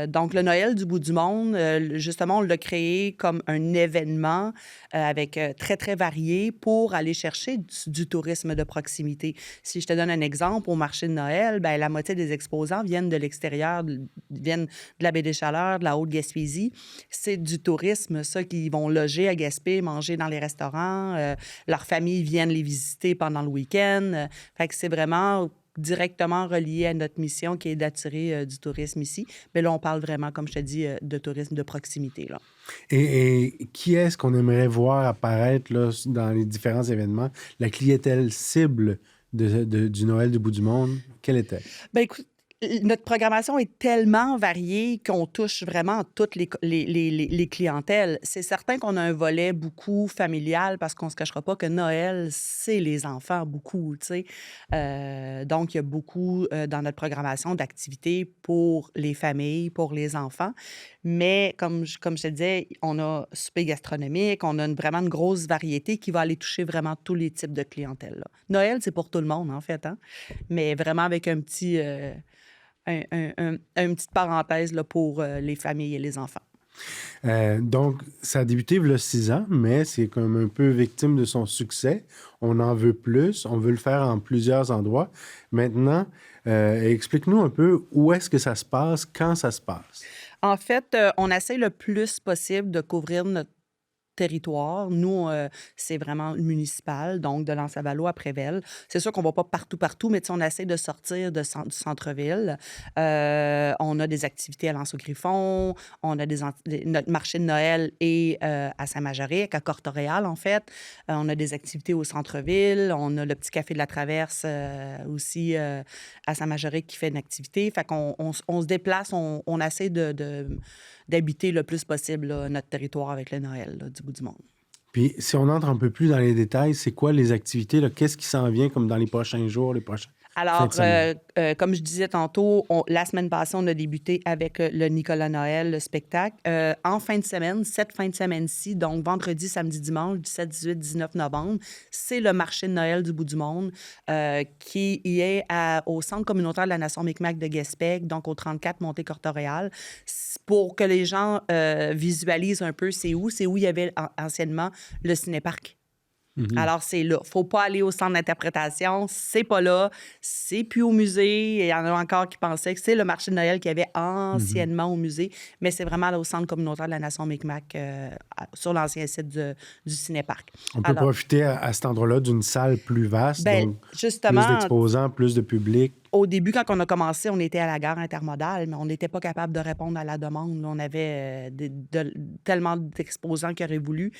Donc, le Noël du bout du monde, justement, on l'a créé comme un événement avec très, très varié pour aller chercher du tourisme de proximité. Si je te donne un exemple, au marché de Noël, bien, la moitié des exposants viennent de l'extérieur, viennent de la Baie-des-Chaleurs, de la Haute-Gaspésie. C'est du tourisme, ça, qui vont loger à Gaspé, manger dans les restaurants. Leurs familles viennent les visiter pendant le week-end. Fait que c'est vraiment directement relié à notre mission qui est d'attirer du tourisme ici. Mais là, on parle vraiment, comme je te dis, de tourisme de proximité. Là. Et qui est-ce qu'on aimerait voir apparaître là, dans les différents événements? La clientèle cible du Noël du bout du monde, quelle était? Bien, écoute, notre programmation est tellement variée qu'on touche vraiment toutes les clientèles. C'est certain qu'on a un volet beaucoup familial parce qu'on ne se cachera pas que Noël, c'est les enfants, beaucoup, tu sais. Donc, il y a beaucoup dans notre programmation d'activités pour les familles, pour les enfants. Mais comme je te disais, on a souper gastronomique, on a vraiment une grosse variété qui va aller toucher vraiment tous les types de clientèle. Là. Noël, c'est pour tout le monde, en fait, hein? Mais vraiment avec un petit... une petite parenthèse là, pour les familles et les enfants. Donc, ça a débuté il y a 6 ans, mais c'est comme un peu victime de son succès. On en veut plus, on veut le faire en plusieurs endroits. Maintenant, explique-nous un peu où est-ce que ça se passe, quand ça se passe. En fait, on essaie le plus possible de couvrir territoire. Nous, c'est vraiment municipal, donc de L'Anse-à-Valo à Prével. C'est sûr qu'on ne va pas partout, mais on essaie de sortir du centre-ville. On a des activités à l'Anse-au-Griffon, on a notre marché de Noël et à Saint-Majoric, à Cortoréal, en fait. On a des activités au centre-ville. On a le petit café de la Traverse aussi à Saint-Majoric qui fait une activité. Fait qu'on on se déplace, on essaie d'habiter le plus possible là, notre territoire avec le Noël là, du bout du monde. Puis, si on entre un peu plus dans les détails, c'est quoi les activités? Là? Qu'est-ce qui s'en vient comme dans les prochains jours, les prochains... Alors, comme je disais tantôt, la semaine passée, on a débuté avec le Nicolas Noël, le spectacle. En fin de semaine, cette fin de semaine-ci, donc vendredi, samedi, dimanche, 17, 18, 19 novembre, c'est le marché de Noël du bout du monde qui est au Centre communautaire de la Nation Micmac de Guespec, donc au 34 Montée-Cortoréal. Pour que les gens visualisent un peu c'est où il y avait anciennement le cinéparc. Mm-hmm. Alors, c'est là. Faut pas aller au centre d'interprétation. C'est pas là. C'est plus au musée. Il y en a encore qui pensaient que c'est le marché de Noël qu'il y avait anciennement au musée. Mais c'est vraiment là au centre communautaire de la Nation Micmac, sur l'ancien site du cinéparc. On peut profiter à cet endroit-là d'une salle plus vaste. Donc justement, plus d'exposants, plus de public. Au début, quand on a commencé, on était à la gare intermodale, mais on n'était pas capable de répondre à la demande. On avait tellement d'exposants qui auraient voulu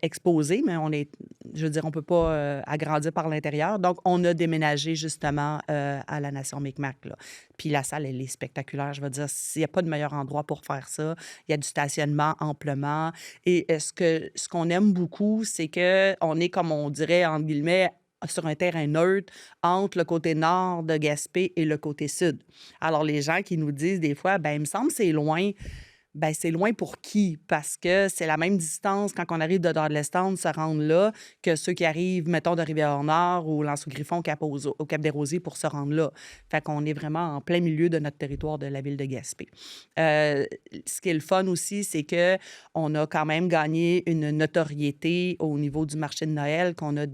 exposer, mais on ne peut pas agrandir par l'intérieur. Donc, on a déménagé justement à la Nation Micmac. Là. Puis la salle, elle est spectaculaire. Je veux dire, il n'y a pas de meilleur endroit pour faire ça. Il y a du stationnement amplement. Et ce qu'on aime beaucoup, c'est qu'on est, comme on dirait, entre guillemets, sur un terrain neutre entre le côté nord de Gaspé et le côté sud. Alors, les gens qui nous disent des fois, il me semble que c'est loin. C'est loin pour qui? Parce que c'est la même distance quand on arrive de Dorlestown se rendre là que ceux qui arrivent, mettons, de Rivière-Nord ou L'Anse-au-Griffon au Cap-des-Rosiers pour se rendre là. Fait qu'on est vraiment en plein milieu de notre territoire de la ville de Gaspé. Ce qui est le fun aussi, c'est qu'on a quand même gagné une notoriété au niveau du marché de Noël, qu'on a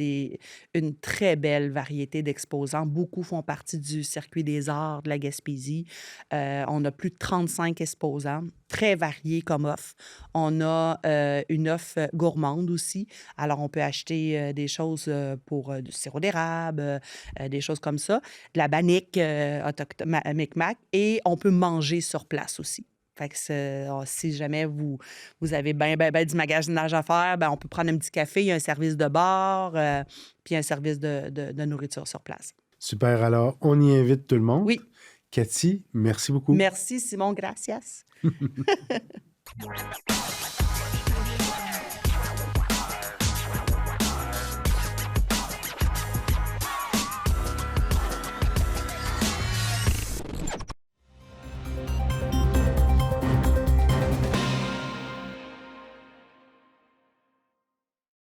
une très belle variété d'exposants. Beaucoup font partie du circuit des arts de la Gaspésie. On a plus de 35 exposants. Très varié comme offre. On a une offre gourmande aussi. Alors, on peut acheter des choses pour du sirop d'érable, des choses comme ça, de la bannique Micmac, et on peut manger sur place aussi. Fait que si jamais vous avez ben du magasinage à faire, on peut prendre un petit café, il y a un service de bar, puis un service de nourriture sur place. Super. Alors, on y invite tout le monde. Oui. Cathy, merci beaucoup. Merci, Simon. Gracias.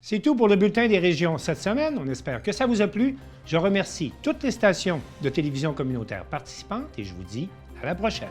C'est tout pour le Bulletin des régions cette semaine. On espère que ça vous a plu. Je remercie toutes les stations de télévision communautaire participantes et je vous dis à la prochaine.